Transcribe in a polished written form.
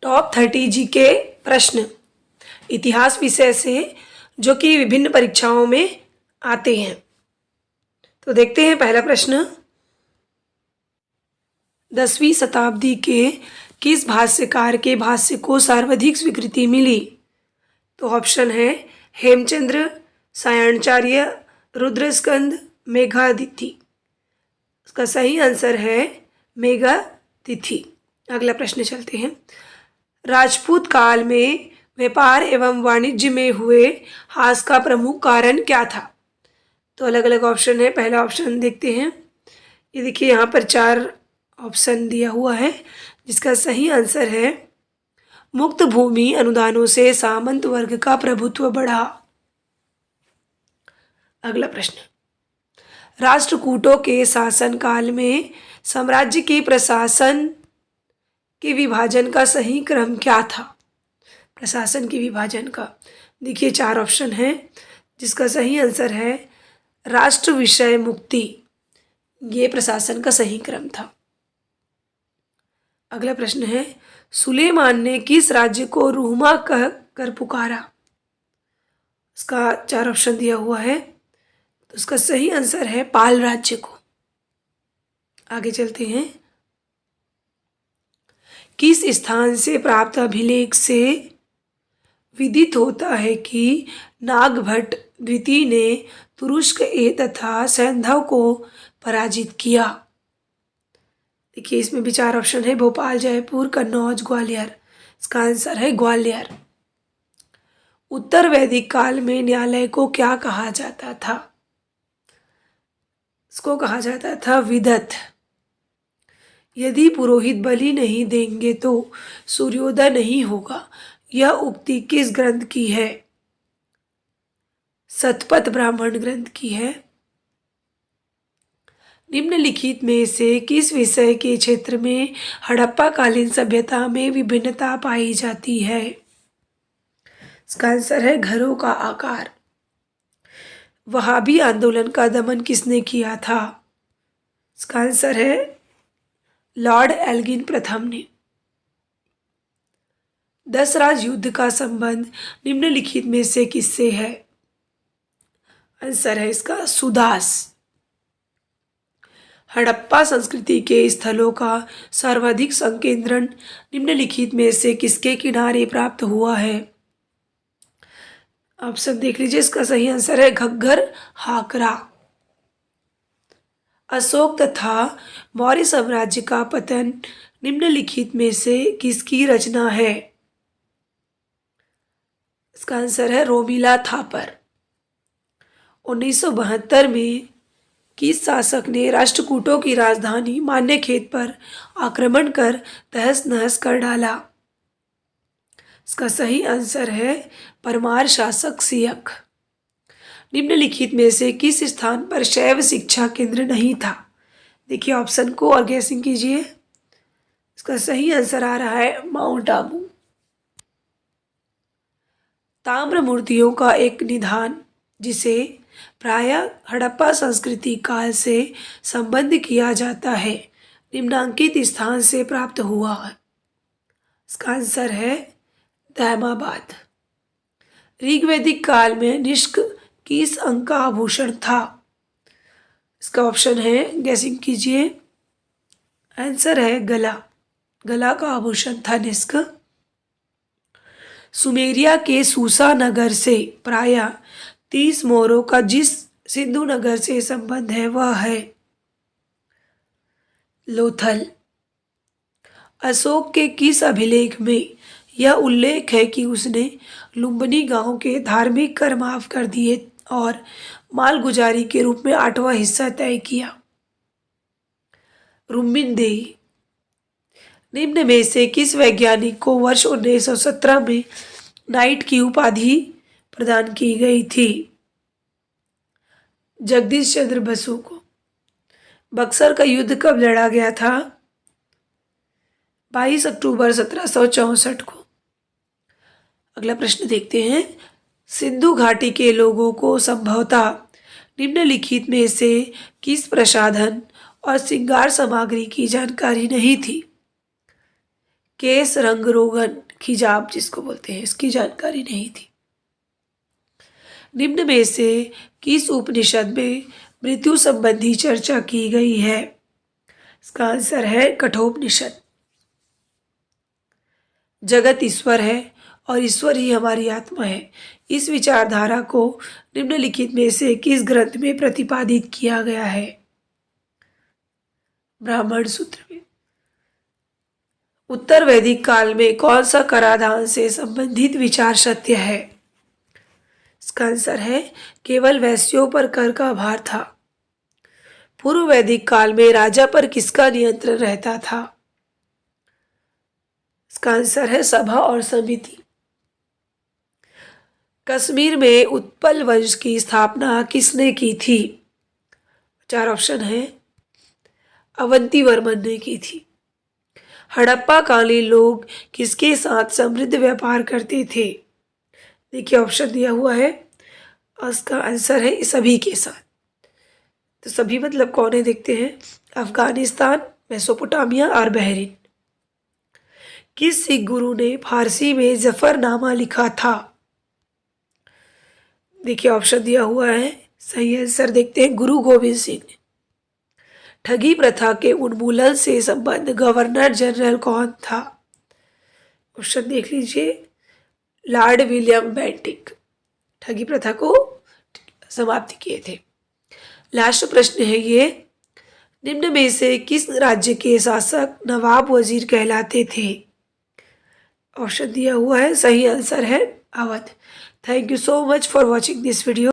Top 30 GK प्रश्न इतिहास विषय से जो कि विभिन्न परीक्षाओं में आते हैं। तो देखते हैं पहला प्रश्न, 10वीं शताब्दी के किस भाष्यकार के भाष्य को सर्वाधिक स्वीकृति मिली? तो ऑप्शन है हेमचंद्र, सायणाचार्य, रुद्रस्कंद, मेघातिथि। इसका सही आंसर है मेघातिथि। अगला प्रश्न चलते हैं, राजपूत काल में व्यापार एवं वाणिज्य में हुए ह्रास का प्रमुख कारण क्या था? तो अलग अलग ऑप्शन है। पहला ऑप्शन देखते हैं, ये देखिए यहाँ पर 4 ऑप्शन दिया हुआ है जिसका सही आंसर है मुक्त भूमि अनुदानों से सामंत वर्ग का प्रभुत्व बढ़ा। अगला प्रश्न, राष्ट्रकूटों के शासनकाल में साम्राज्य के प्रशासन के विभाजन का सही क्रम क्या था? प्रशासन के विभाजन का देखिए 4 ऑप्शन है जिसका सही आंसर है राष्ट्र विषय मुक्ति, ये प्रशासन का सही क्रम था। अगला प्रश्न है, सुलेमान ने किस राज्य को रूमा कह कर पुकारा? इसका 4 ऑप्शन दिया हुआ है, तो इसका सही आंसर है पाल राज्य को। आगे चलते हैं, किस स्थान से प्राप्त अभिलेख से विदित होता है कि नागभट्ट द्वितीय ने तुरुष्क तथा सैंधव को पराजित किया? देखिए इसमें भी 4 ऑप्शन है, भोपाल, जयपुर, कन्नौज, ग्वालियर। इसका आंसर है ग्वालियर। उत्तर वैदिक काल में न्यायालय को क्या कहा जाता था? इसको कहा जाता था विदत। यदि पुरोहित बलि नहीं देंगे तो सूर्योदय नहीं होगा, यह उक्ति किस ग्रंथ की है? शतपथ ब्राह्मण ग्रंथ की है। निम्नलिखित में से किस विषय के क्षेत्र में हड़प्पा कालीन सभ्यता में विभिन्नता पाई जाती है? इसका आंसर है घरों का आकार। वहाबी आंदोलन का दमन किसने किया था? इसका आंसर है लॉर्ड एल्गिन प्रथम ने। 10 राज युद्ध का संबंध निम्नलिखित में से किससे है? आंसर है इसका सुदास। हड़प्पा संस्कृति के स्थलों का सर्वाधिक संकेंद्रण निम्नलिखित में से किसके किनारे प्राप्त हुआ है? ऑप्शन देख लीजिए, इसका सही आंसर है घग्गर हाकरा। अशोक तथा मौर्य साम्राज्य का पतन निम्नलिखित में से किसकी रचना है? इसका आंसर है रोमिला थापर। 1972 में किस शासक ने राष्ट्रकूटों की राजधानी मान्यखेत पर आक्रमण कर तहस नहस कर डाला? इसका सही आंसर है परमार शासक सियक। निम्नलिखित में से किस स्थान पर शैव शिक्षा केंद्र नहीं था? देखिए ऑप्शन को और गैसिंग कीजिए। इसका सही आंसर आ रहा है माउंट आबू। ताम्र मूर्तियों का एक निधान जिसे प्रायः हड़प्पा संस्कृति काल से संबंध किया जाता है, निम्नांकित स्थान से प्राप्त हुआ है? इसका आंसर है दैमाबाद। ऋग्वैदिक काल में निष्क किस अंग का आभूषण था? इसका ऑप्शन है, गैसिंग कीजिए। आंसर है गला। गला का आभूषण था निष्क। सुमेरिया के सूसा नगर से प्रायः 30 मोरों का जिस सिंधु नगर से संबंध है वह है लोथल। अशोक के किस अभिलेख में यह उल्लेख है कि उसने लुम्बिनी गांव के धार्मिक कर माफ कर दिए और मालगुजारी के रूप में 8वां हिस्सा तय किया? रुम्बिनदेही। निम्न में से किस वैज्ञानिक को वर्ष 1917 में नाइट की उपाधि प्रदान की गई थी? जगदीश चंद्र बसु को। बक्सर का युद्ध कब लड़ा गया था? 22 अक्टूबर 1764 को। अगला प्रश्न देखते हैं, सिंधु घाटी के लोगों को संभवतः निम्नलिखित में से किस प्रसाधन और श्रृंगार सामग्री की जानकारी नहीं थी? केस रंग रोगन खिजाब जिसको बोलते हैं, इसकी जानकारी नहीं थी। निम्न में से किस उपनिषद में मृत्यु संबंधी चर्चा की गई है? इसका आंसर है कठोपनिषद। जगत ईश्वर है और ईश्वर ही हमारी आत्मा है, इस विचारधारा को निम्नलिखित में से किस ग्रंथ में प्रतिपादित किया गया है? ब्राह्मण सूत्र में। उत्तर वैदिक काल में कौन सा कराधान से संबंधित विचार सत्य है? इसका आंसर है केवल वैश्यों पर कर का भार था। पूर्व वैदिक काल में राजा पर किसका नियंत्रण रहता था? इसका आंसर है सभा और समिति। कश्मीर में उत्पल वंश की स्थापना किसने की थी? 4 ऑप्शन है। अवंती वर्मन ने की थी। हड़प्पा कालीन लोग किसके साथ समृद्ध व्यापार करते थे? देखिए ऑप्शन दिया हुआ है, इसका आंसर है सभी के साथ। तो सभी मतलब कौन है देखते हैं। अफगानिस्तान, मेसोपोटामिया और बहरीन। किस सिख गुरु ने फारसी में जफरनामा लिखा था? देखिए ऑप्शन दिया हुआ है, सही आंसर देखते हैं गुरु गोविंद सिंह ने। ठगी प्रथा के उन्मूलन से संबद्ध गवर्नर जनरल कौन था? ऑप्शन देख लीजिए, लॉर्ड विलियम बेंटिक ठगी प्रथा को समाप्त किए थे। लास्ट प्रश्न है ये, निम्न में से किस राज्य के शासक नवाब वजीर कहलाते थे? ऑप्शन दिया हुआ है, सही आंसर है Awadh. Thank you so much for watching this video.